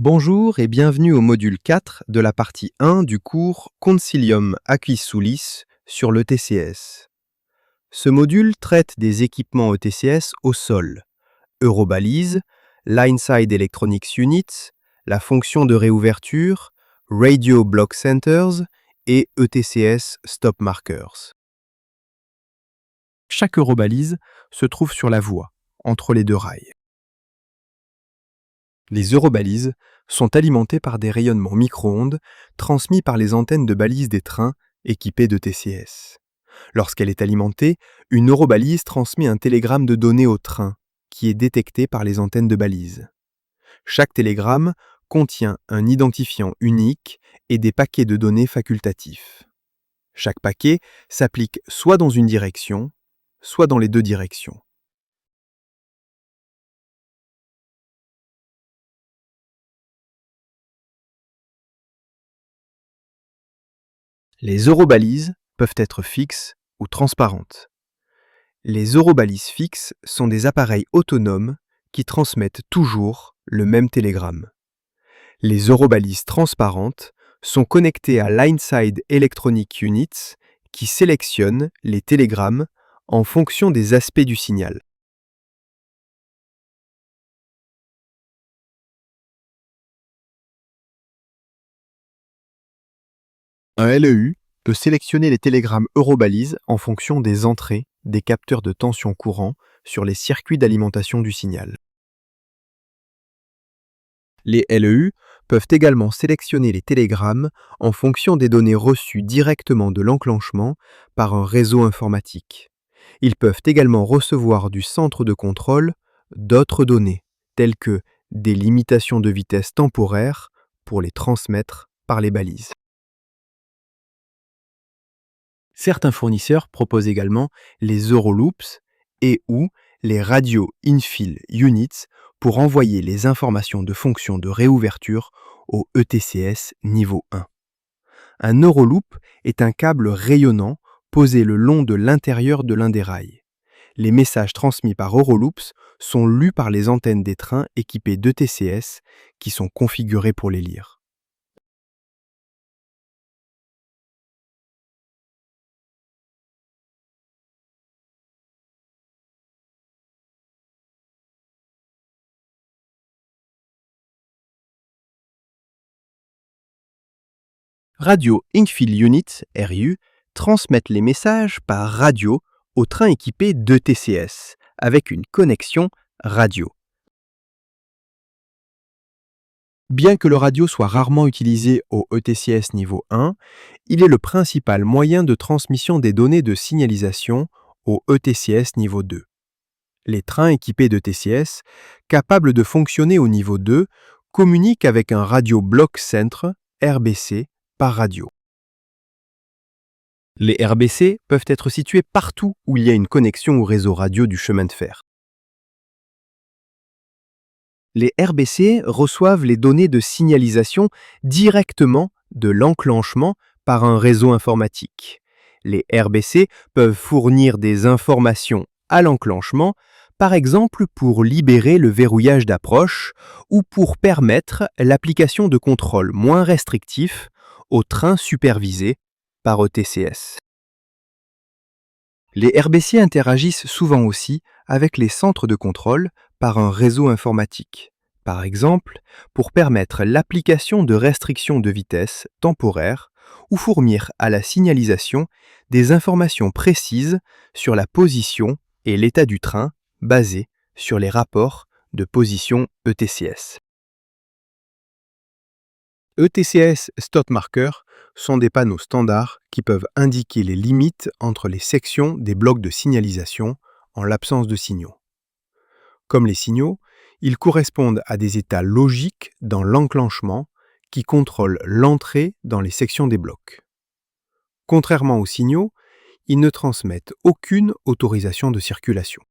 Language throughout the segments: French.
Bonjour et bienvenue au module 4 de la partie 1 du cours Consilium Aquis Sulis sur l'ETCS. Ce module traite des équipements ETCS au sol, Eurobalise, Lineside Electronics Units, la fonction de réouverture, Radio Block Centers et ETCS Stop Markers. Chaque Eurobalise se trouve sur la voie, entre les deux rails. Les eurobalises sont alimentées par des rayonnements micro-ondes transmis par les antennes de balises des trains équipés de TCS. Lorsqu'elle est alimentée, une eurobalise transmet un télégramme de données au train qui est détecté par les antennes de balises. Chaque télégramme contient un identifiant unique et des paquets de données facultatifs. Chaque paquet s'applique soit dans une direction, soit dans les deux directions. Les eurobalises peuvent être fixes ou transparentes. Les eurobalises fixes sont des appareils autonomes qui transmettent toujours le même télégramme. Les eurobalises transparentes sont connectées à Lineside Electronic Units qui sélectionnent les télégrammes en fonction des aspects du signal. Un LEU peut sélectionner les télégrammes eurobalises en fonction des entrées des capteurs de tension courant sur les circuits d'alimentation du signal. Les LEU peuvent également sélectionner les télégrammes en fonction des données reçues directement de l'enclenchement par un réseau informatique. Ils peuvent également recevoir du centre de contrôle d'autres données, telles que des limitations de vitesse temporaires pour les transmettre par les balises. Certains fournisseurs proposent également les Euroloops et/ou les Radio Infill Units pour envoyer les informations de fonction de réouverture au ETCS niveau 1. Un Euroloop est un câble rayonnant posé le long de l'intérieur de l'un des rails. Les messages transmis par Euroloops sont lus par les antennes des trains équipés d'ETCS qui sont configurés pour les lire. Radio Infill Units, RU, transmettent les messages par radio aux trains équipés d'ETCS avec une connexion radio. Bien que le radio soit rarement utilisé au ETCS niveau 1, il est le principal moyen de transmission des données de signalisation au ETCS niveau 2. Les trains équipés d'ETCS, capables de fonctionner au niveau 2, communiquent avec un Radio Block Center, RBC, par radio. Les RBC peuvent être situés partout où il y a une connexion au réseau radio du chemin de fer. Les RBC reçoivent les données de signalisation directement de l'enclenchement par un réseau informatique. Les RBC peuvent fournir des informations à l'enclenchement, par exemple pour libérer le verrouillage d'approche ou pour permettre l'application de contrôles moins restrictifs aux trains supervisés par ETCS. Les RBC interagissent souvent aussi avec les centres de contrôle par un réseau informatique, par exemple pour permettre l'application de restrictions de vitesse temporaires ou fournir à la signalisation des informations précises sur la position et l'état du train basées sur les rapports de position ETCS. ETCS Stop Markers sont des panneaux standards qui peuvent indiquer les limites entre les sections des blocs de signalisation en l'absence de signaux. Comme les signaux, ils correspondent à des états logiques dans l'enclenchement qui contrôlent l'entrée dans les sections des blocs. Contrairement aux signaux, ils ne transmettent aucune autorisation de circulation.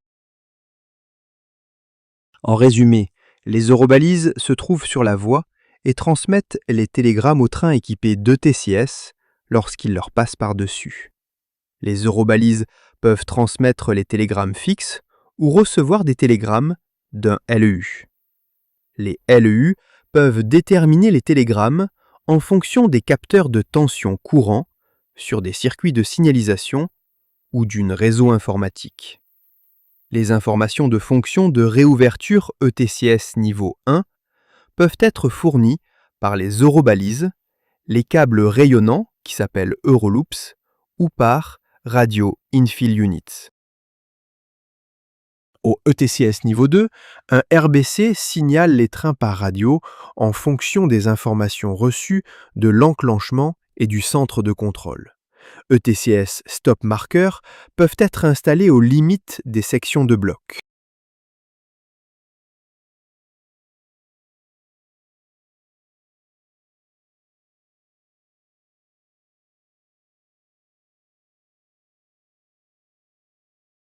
En résumé, les eurobalises se trouvent sur la voie et transmettent les télégrammes aux trains équipés d'ETCS lorsqu'ils leur passent par-dessus. Les eurobalises peuvent transmettre les télégrammes fixes ou recevoir des télégrammes d'un LEU. Les LEU peuvent déterminer les télégrammes en fonction des capteurs de tension courants sur des circuits de signalisation ou d'une réseau informatique. Les informations de fonction de réouverture ETCS niveau 1 peuvent être fournies par les eurobalises, les câbles rayonnants qui s'appellent Euroloops ou par Radio Infill Units. Au ETCS niveau 2, un RBC signale les trains par radio en fonction des informations reçues de l'enclenchement et du centre de contrôle. ETCS stop markers peuvent être installés aux limites des sections de blocs.